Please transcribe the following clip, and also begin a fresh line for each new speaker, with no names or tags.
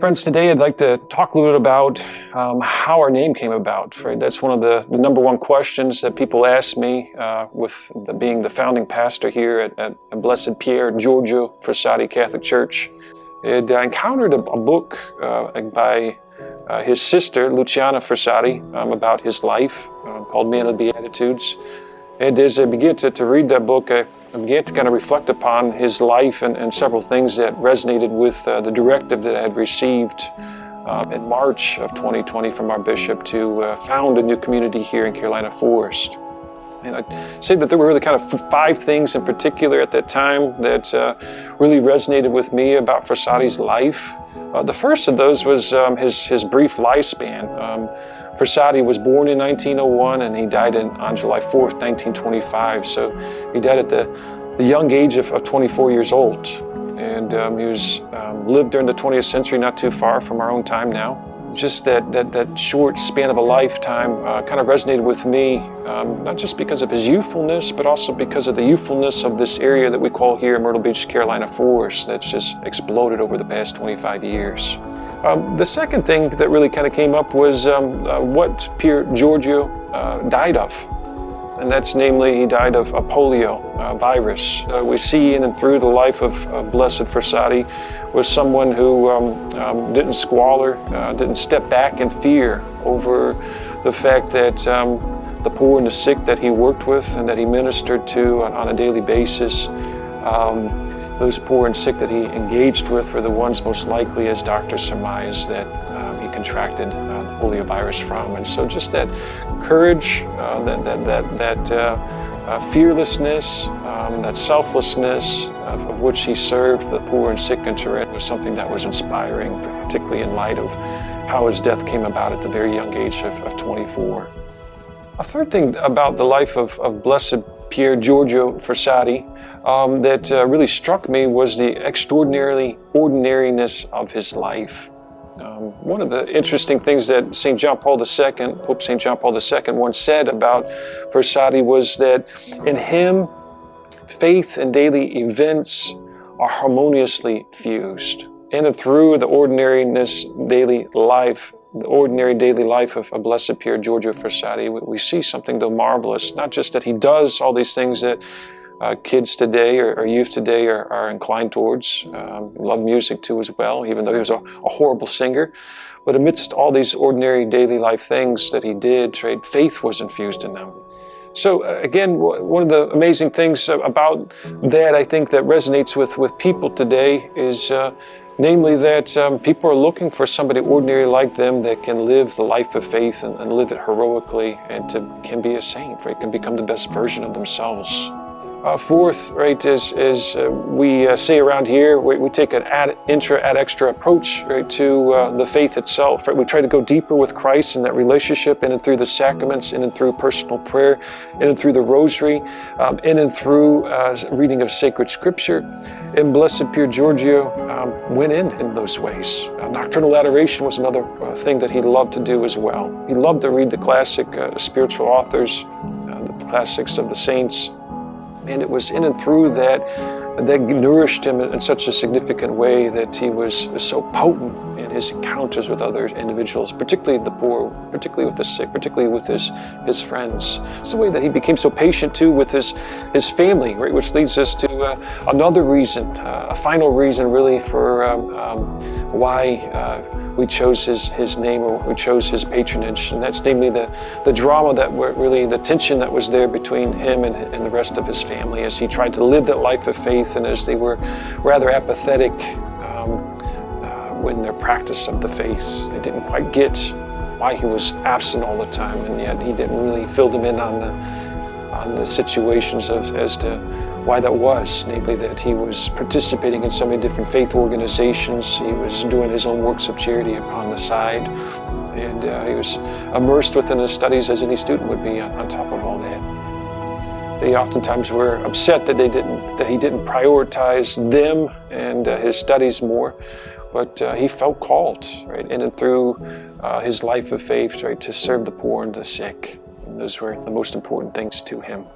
Friends, today I'd like to talk a little bit about how our name came about. Right? That's one of the number one questions that people ask me being the founding pastor here at Blessed Pier Giorgio Frassati Catholic Church. I encountered a book by his sister, Luciana Frassati, about his life called Man of the Beatitudes. And as I began to read that book, I began to kind of reflect upon his life and several things that resonated with the directive that I had received in March of 2020 from our bishop to found a new community here in Carolina Forest. And I'd say that there were really kind of 5 things in particular at that time that really resonated with me about Frassati's life. The first of those was his brief lifespan. Frassati was born in 1901 and he died on July 4th, 1925. So he died at the young age of 24 years old. And he lived during the 20th century, not too far from our own time now. Just that short span of a lifetime kind of resonated with me, not just because of his youthfulness, but also because of the youthfulness of this area that we call here Myrtle Beach, Carolina Forest, that's just exploded over the past 25 years. The second thing that really kind of came up was what Pier Giorgio died of. And that's namely, he died of a polio virus. We see in and through the life of Blessed Frassati was someone who didn't squalor, didn't step back in fear over the fact that the poor and the sick that he worked with and that he ministered to on a daily basis, those poor and sick that he engaged with were the ones most likely, as doctors surmise, that he contracted the polio virus from. And so just that courage, that fearlessness, that selflessness of which he served the poor and sick in Turin was something that was inspiring, particularly in light of how his death came about at the very young age of 24. A third thing about the life of Blessed Pier Giorgio Frassati that really struck me was the extraordinary ordinariness of his life. One of the interesting things that Pope St. John Paul II once said about Frassati was that in him, faith and daily events are harmoniously fused. In and through the ordinary daily life of Blessed Pier Giorgio Frassati, we see something though marvelous. Not just that he does all these things that kids today or youth today are inclined towards, love music too as well, even though he was a horrible singer. But amidst all these ordinary daily life things that he did, faith was infused in them. So again, one of the amazing things about that, I think, that resonates with people today is namely that people are looking for somebody ordinary like them that can live the life of faith and live it heroically and can be a saint, can become the best version of themselves. Fourth, is we say around here, we take an ad extra approach, to the faith itself. We try to go deeper with Christ in that relationship, in and through the sacraments, in and through personal prayer, in and through the rosary, in and through reading of sacred scripture. And Blessed Pier Giorgio went in those ways. Nocturnal adoration was another thing that he loved to do as well. He loved to read the classic spiritual authors, the classics of the saints. And it was in and through that nourished him in such a significant way that he was so potent in his encounters with other individuals, particularly the poor, particularly with the sick, particularly with his friends. It's the way that he became so patient too with his family, which leads us to another reason, a final reason really for why we chose his name, or we chose his patronage, and that's namely the drama the tension that was there between him and the rest of his family as he tried to live that life of faith, and as they were rather apathetic in their practice of the faith. They didn't quite get why he was absent all the time, and yet he didn't really fill them in on the situations as to why that was, namely that he was participating in so many different faith organizations. He was doing his own works of charity upon the side, and he was immersed within his studies as any student would be on top of all that. They oftentimes were upset that he didn't prioritize them and his studies more, but he felt called, in and through his life of faith, to serve the poor and the sick. And those were the most important things to him.